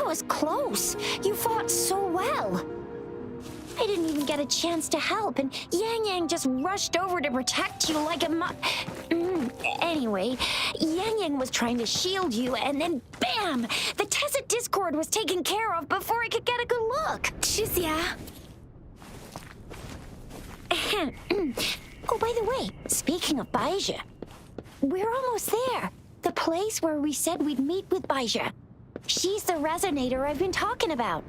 was close. You fought so well. I didn't even get a chance to help, and Yang Yang just rushed over to protect you like a Anyway, Yang Yang was trying to shield you, and then bam! The Tessa Discord was taken care of before I could get a good look. Shizia. Oh, by the way, speaking of Baija, we're almost there. The place where we said we'd meet with Baija. She's the resonator I've been talking about.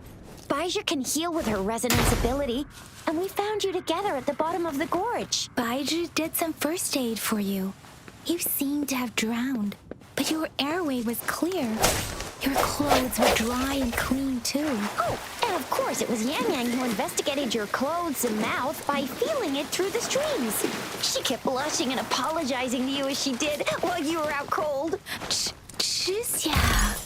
Baija can heal with her resonance ability, and we found you together at the bottom of the gorge. Baiju did some first aid for you. You seemed to have drowned, but your airway was clear. Your clothes were dry and clean, too. Oh, and of course it was Yang Yang who investigated your clothes and mouth by feeling it through the streams. She kept blushing and apologizing to you as she did while you were out cold. Shizia.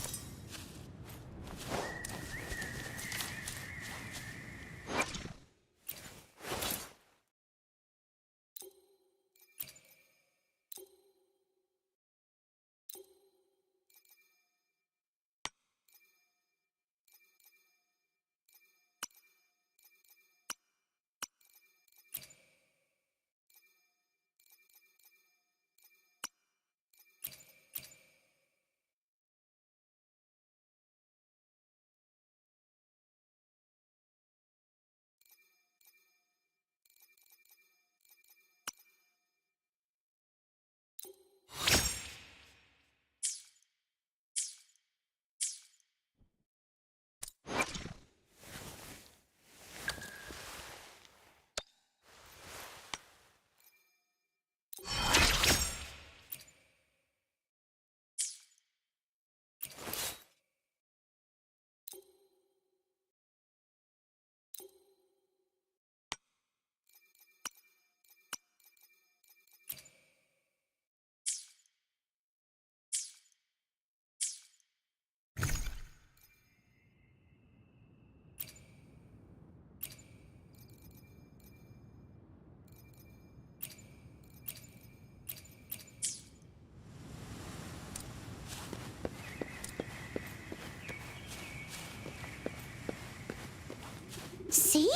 See?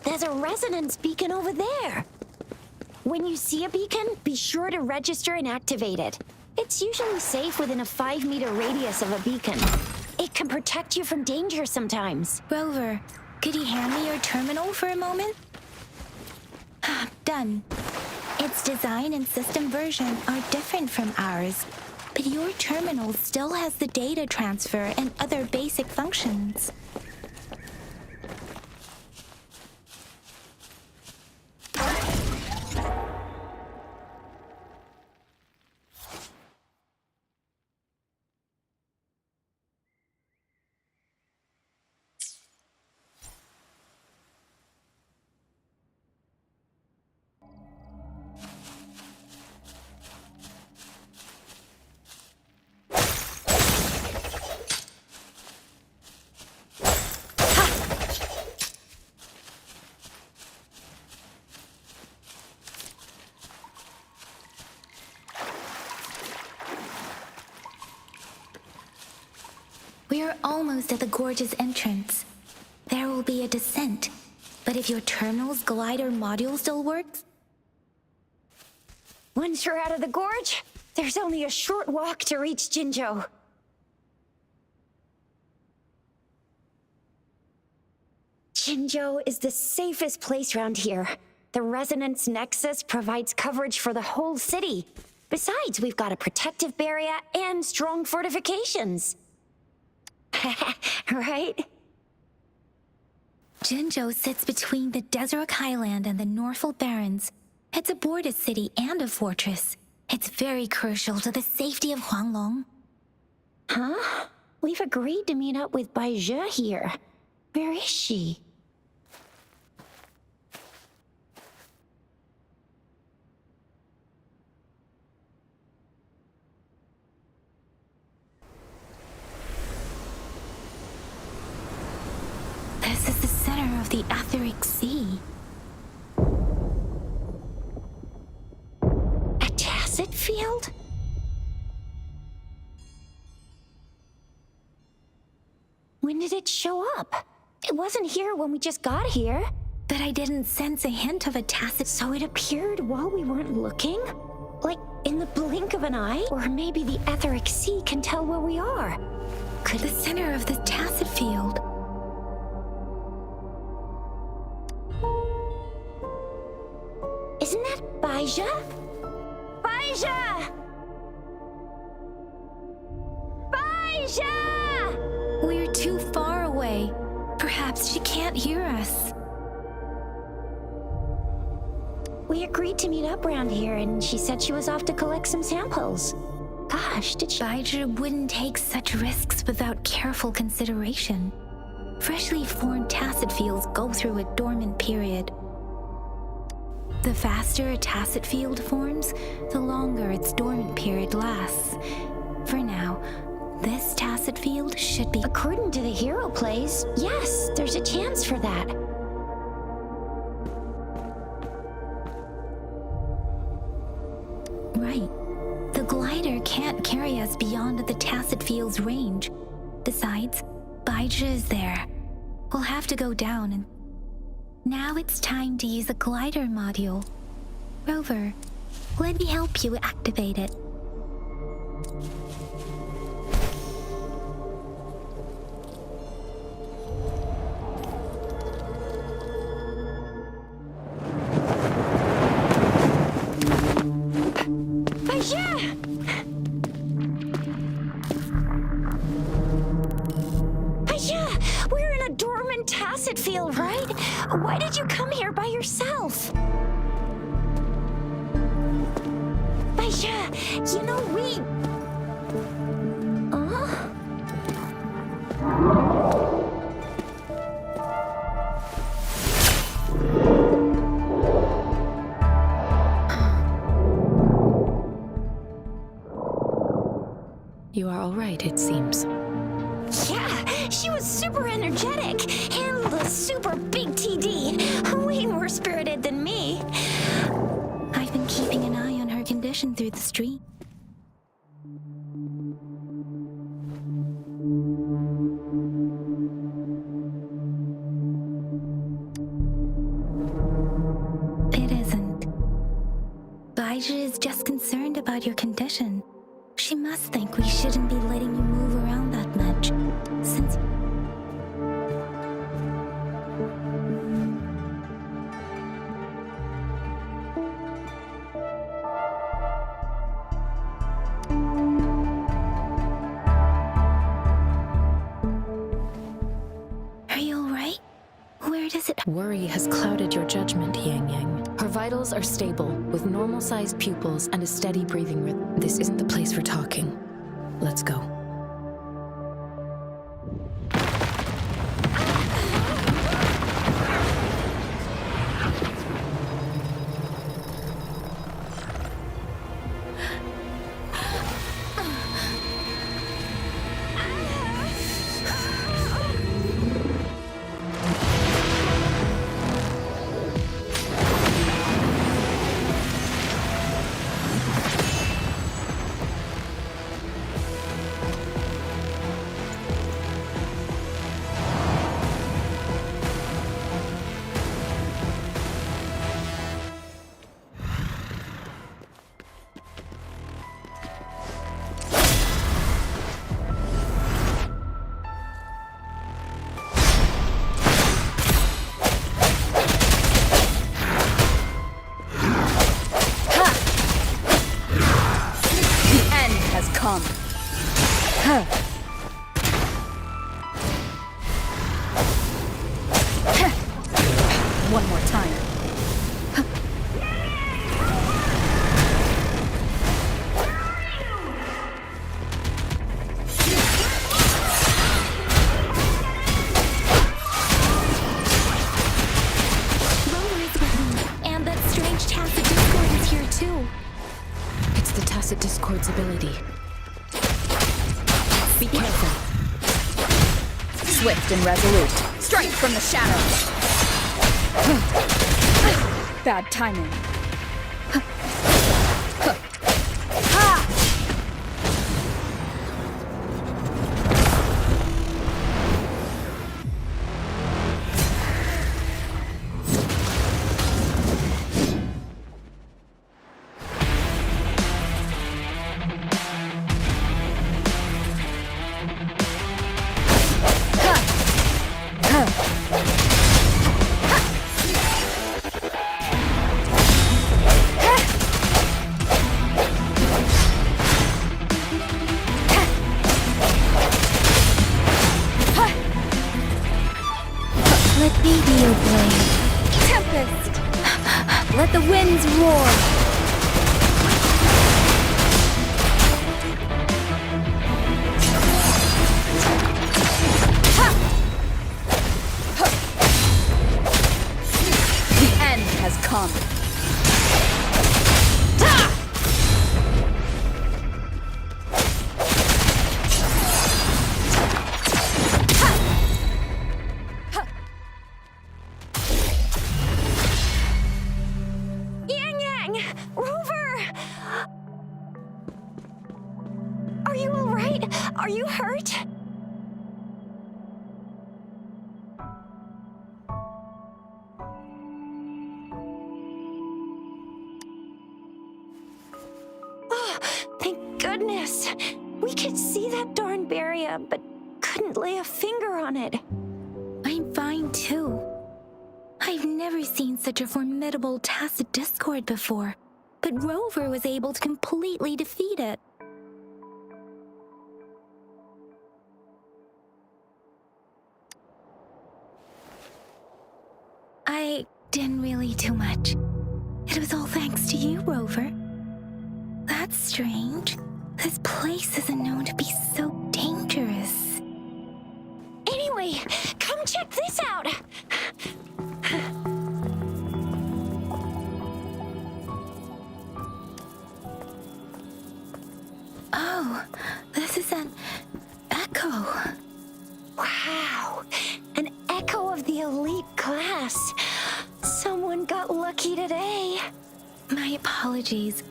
There's a resonance beacon over there. When you see a beacon, be sure to register and activate it. It's usually safe within a 5-meter radius of a beacon. It can protect you from danger sometimes. Rover, could you hand me your terminal for a moment? Done. Its design and system version are different from ours, but your terminal still has the data transfer and other basic functions. We are almost at the gorge's entrance. There will be a descent, but if your terminal's glider module still works... Once you're out of the gorge, there's only a short walk to reach Jinzhou. Jinzhou is the safest place around here. The Resonance Nexus provides coverage for the whole city. Besides, we've got a protective barrier and strong fortifications. Right? Jinzhou sits between the Desert Highland and the Northfold Barrens. It's a border city and a fortress. It's very crucial to the safety of Huanglong. Huh? We've agreed to meet up with Baija here. Where is she? This is the center of the Etheric Sea. A tacit field? When did it show up? It wasn't here when we just got here. But I didn't sense a hint of a tacit. So it appeared while we weren't looking? Like in the blink of an eye? Or maybe the etheric sea can tell where we are. Could the center of the tacit field. Isn't that Baija? Baija! Baija! We're too far away. Perhaps she can't hear us. We agreed to meet up around here, and she said she was off to collect some samples. Gosh, did she? Baija wouldn't take such risks without careful consideration. Freshly formed tacit fields go through a dormant period. The faster a tacit field forms, the longer its dormant period lasts. For now, this tacit field should be... According to the hero plays, yes, there's a chance for that. Right. The glider can't carry us beyond the tacit field's range. Besides, Baija is there. We'll have to go down and... Now it's time to use the glider module. Rover, let me help you activate it. We're in a dormant tacit field, right? Why did you come here by yourself? Baija, you know we... You are all right, it seems. Yeah, she was super energetic. Handled a super big TD. Way more spirited than me. I've been keeping an eye on her condition through the street. It isn't. Baija is just concerned about your condition. She must think we shouldn't be letting you move around that much, since... Are you alright? Where does it... Worry has clouded your judgment, Yang Yang. Her vitals are stable, with normal-sized pupils and a steady breathing rhythm. This isn't the place for talking. Let's go. Come. One more time. And that strange tacit discord is here too. It's the tacit discord's ability. Be careful. Swift and resolute. Strike from the shadows. Bad timing. Meteor blade. Tempest! Let the winds roar! The end has come. Yang Yang! Rover! Are you alright? Are you hurt? Oh, thank goodness. We could see that darn barrier, but couldn't lay a finger on it. I'm fine too. I've never seen such a formidable tacit discord before, but Rover was able to completely defeat it. I didn't really do much. It was all thanks to you, Rover. That's strange. This place isn't known to be so dangerous. Anyway, come check this out. Oh, this is an echo. Wow, an echo of the elite class. Someone got lucky today. My apologies.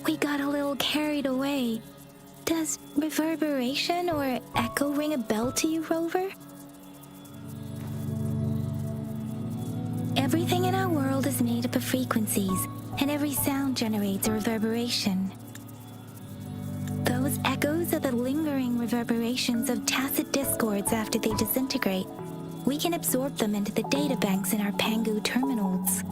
We got a little carried away. Does reverberation or echo ring a bell to you, Rover? Everything in our world is made up of frequencies, and every sound generates a reverberation. Those echoes are the lingering reverberations of tacit discords after they disintegrate. We can absorb them into the data banks in our Pangu terminals.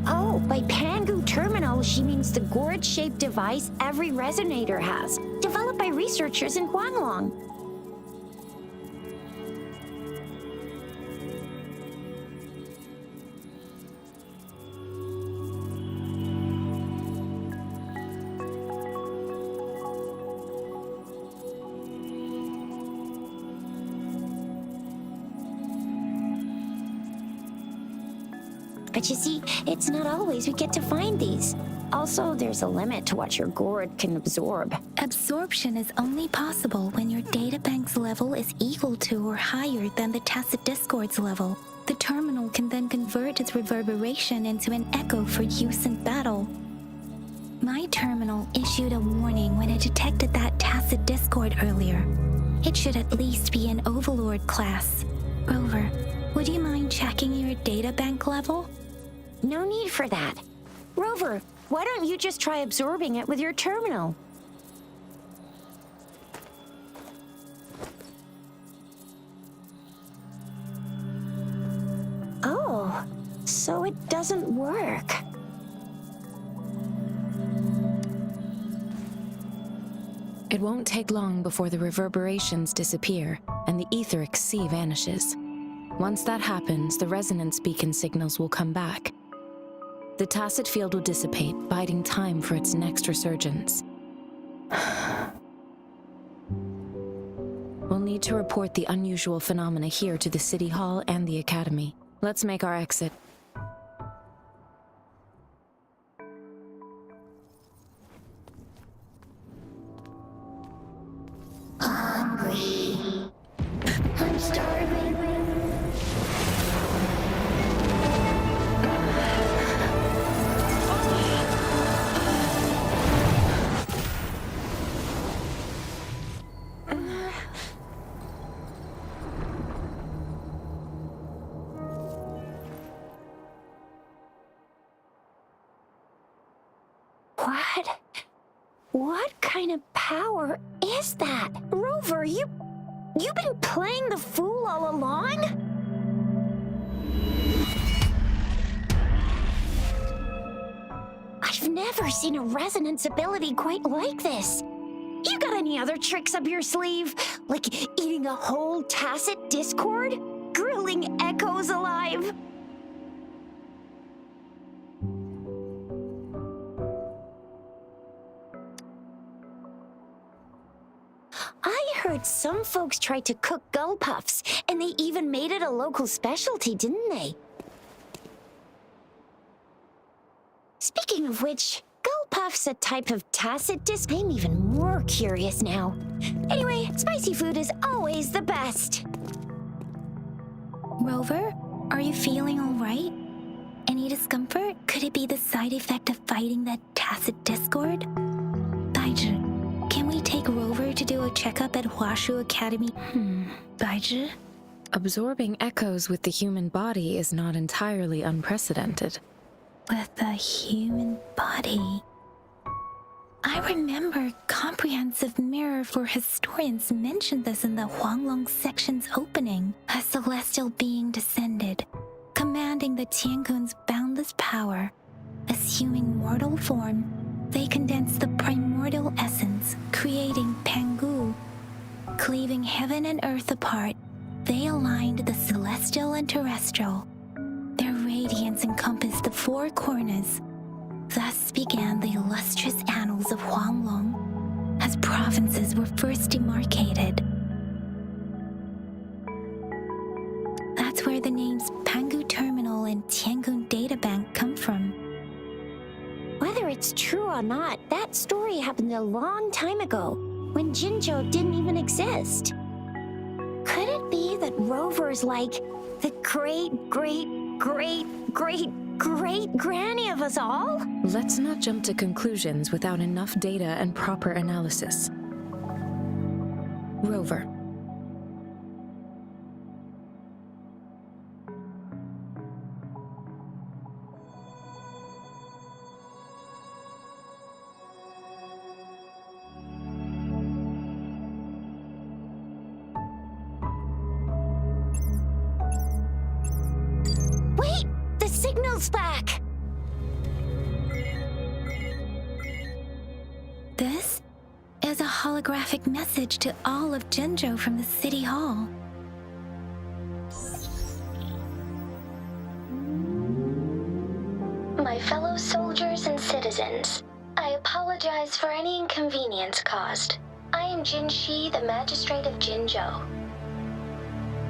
Oh, by Pangu Terminal, she means the gourd-shaped device every resonator has, developed by researchers in Huanglong. But you see, it's not always we get to find these. Also, there's a limit to what your gourd can absorb. Absorption is only possible when your databank's level is equal to or higher than the tacit discord's level. The terminal can then convert its reverberation into an echo for use in battle. My terminal issued a warning when it detected that tacit discord earlier. It should at least be an Overlord class. Rover, would you mind checking your databank level? No need for that. Rover, why don't you just try absorbing it with your terminal? Oh, so it doesn't work. It won't take long before the reverberations disappear and the etheric sea vanishes. Once that happens, the resonance beacon signals will come back. The tacit field will dissipate, biding time for its next resurgence. We'll need to report the unusual phenomena here to the City Hall and the Academy. Let's make our exit. Hungry. I'm starving. What kind of power is that? Rover, you've been playing the fool all along? I've never seen a resonance ability quite like this. You got any other tricks up your sleeve? Like eating a whole tacit discord? Grilling howling echoes alive. I heard some folks tried to cook gull puffs, and they even made it a local specialty, didn't they? Speaking of which, gull puff's a type of tacit disc. I'm even more curious now. Anyway, spicy food is always the best. Rover, are you feeling all right? Any discomfort? Could it be the side effect of fighting that tacit discord? Baizhi, can we take Rover to do a checkup at Huashu Academy? Baizhi? Absorbing echoes with the human body is not entirely unprecedented. With the human body. I remember Comprehensive Mirror for Historians mentioned this in the Huanglong section's opening. A celestial being descended, commanding the Tiankun's boundless power. Assuming mortal form, they condensed the primordial essence, creating Pangu. Cleaving heaven and earth apart, they aligned the celestial and terrestrial. Their radiance encompassed the four corners. Thus began the illustrious annals of Huanglong, as provinces were first demarcated. That's where the names Pangu Terminal and Tiangun Databank come from. Whether it's true or not, that story happened a long time ago, when Jinzhou didn't even exist. Could it be that Rover's like the great-great-great-great-great-granny of us all? Let's not jump to conclusions without enough data and proper analysis. Rover. Wait! The signal's back! This is a holographic message to all of Jinzhou from the City Hall. My fellow soldiers and citizens, I apologize for any inconvenience caused. I am Jin Shi, the Magistrate of Jinzhou.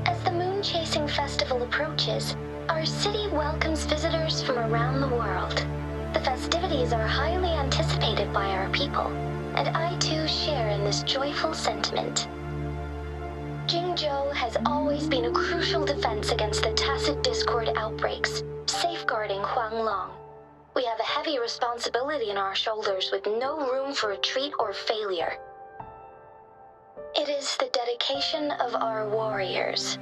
As the Moon-Chasing Festival approaches, our city welcomes visitors from around the world. The festivities are highly anticipated by our people, and I too share in this joyful sentiment. Jinzhou has always been a crucial defense against the tacit discord outbreaks, safeguarding Huanglong. We have a heavy responsibility on our shoulders with no room for retreat or failure. It is the dedication of our warriors,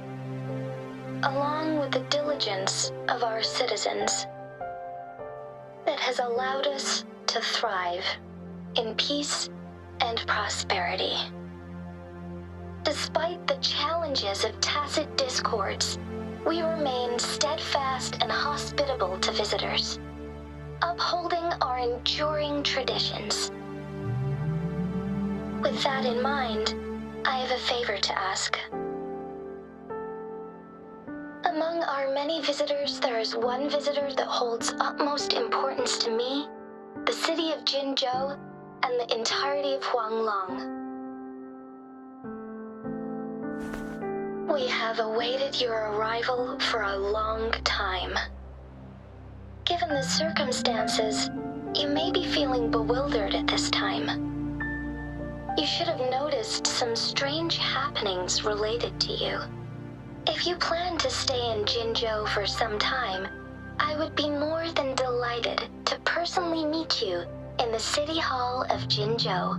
along with the diligence of our citizens, that has allowed us to thrive in peace and prosperity. Despite the challenges of tacit discords, we remain steadfast and hospitable to visitors, upholding our enduring traditions. With that in mind, I have a favor to ask. Among our many visitors, there is one visitor that holds utmost importance to me, the city of Jinzhou, and the entirety of Huanglong. We have awaited your arrival for a long time. Given the circumstances, you may be feeling bewildered at this time. You should have noticed some strange happenings related to you. If you plan to stay in Jinzhou for some time, I would be more than delighted to personally meet you in the City Hall of Jinzhou.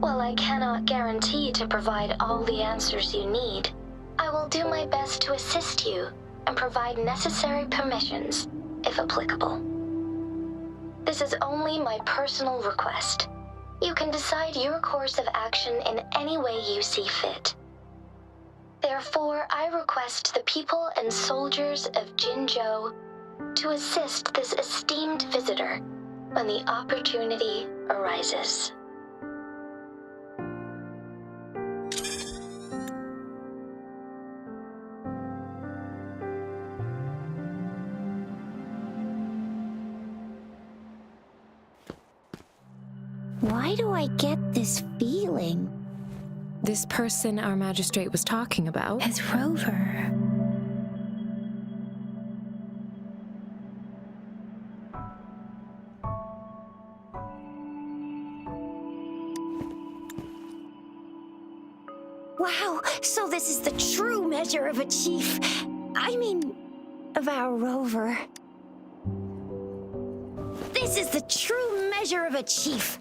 While I cannot guarantee to provide all the answers you need, I will do my best to assist you and provide necessary permissions, if applicable. This is only my personal request. You can decide your course of action in any way you see fit. Therefore, I request the people and soldiers of Jinzhou to assist this esteemed visitor when the opportunity arises. Why do I get this feeling? This person our magistrate was talking about? As Rover. Wow, so this is the true measure of a chief. I mean, of our rover. This is the true measure of a chief.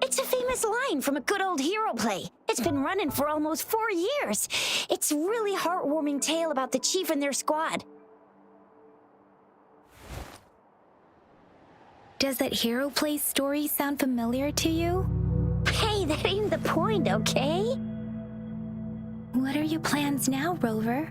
It's a famous line from a good old hero play. It's been running for almost 4 years. It's a really heartwarming tale about the chief and their squad. Does that hero play story sound familiar to you? Hey, that ain't the point, okay? What are your plans now, Rover?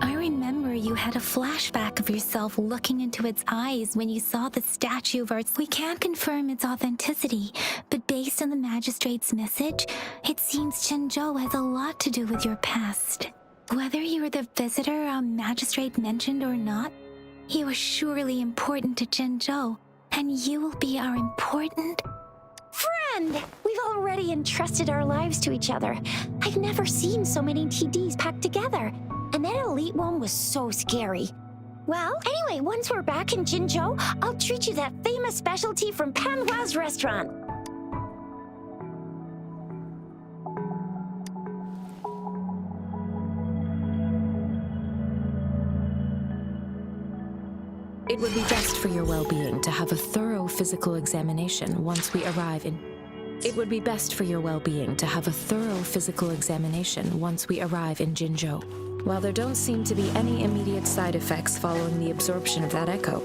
I remember you had a flashback of yourself looking into its eyes when you saw the statue of Arts. We can't confirm its authenticity, but based on the magistrate's message, it seems Chenzhou has a lot to do with your past. Whether you were the visitor our magistrate mentioned or not, you are surely important to Chenzhou, and you will be our important Friend! We've already entrusted our lives to each other. I've never seen so many TDs packed together. And that elite one was so scary. Well, anyway, once we're back in Jinzhou, I'll treat you that famous specialty from Panhua's restaurant. It would be best for your well-being to have a thorough physical examination once we arrive in... It would be best for your well-being to have a thorough physical examination once we arrive in Jinzhou. While there don't seem to be any immediate side effects following the absorption of that echo,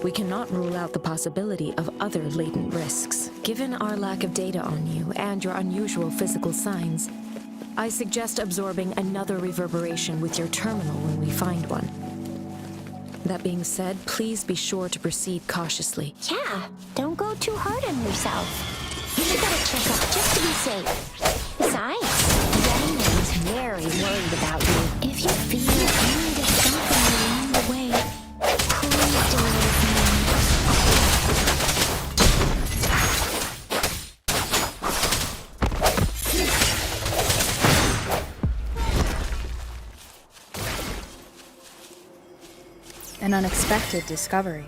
we cannot rule out the possibility of other latent risks. Given our lack of data on you and your unusual physical signs, I suggest absorbing another reverberation with your terminal when we find one. That being said, please be sure to proceed cautiously. Yeah, don't go too hard on yourself. You gotta check up just to be safe. Besides, Yang is very worried about you. If you feel any discomfort along the way, please do let us know. An unexpected discovery.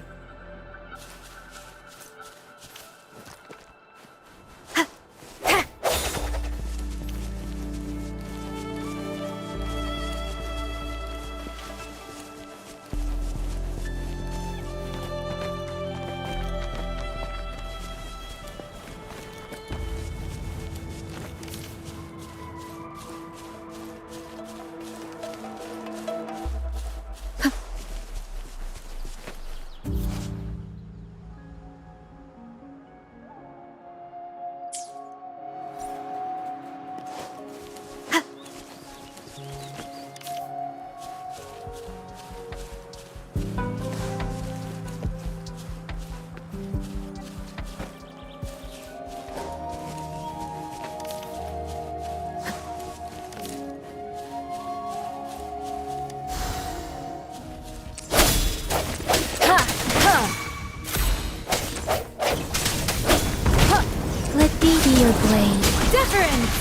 Let thee be your blade. Deference!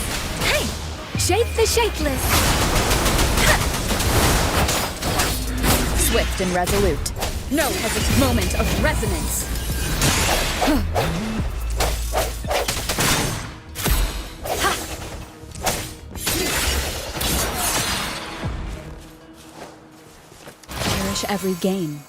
Hey! Shape the shapeless! Swift and resolute. No hesitant moment of resonance. Cherish every gain.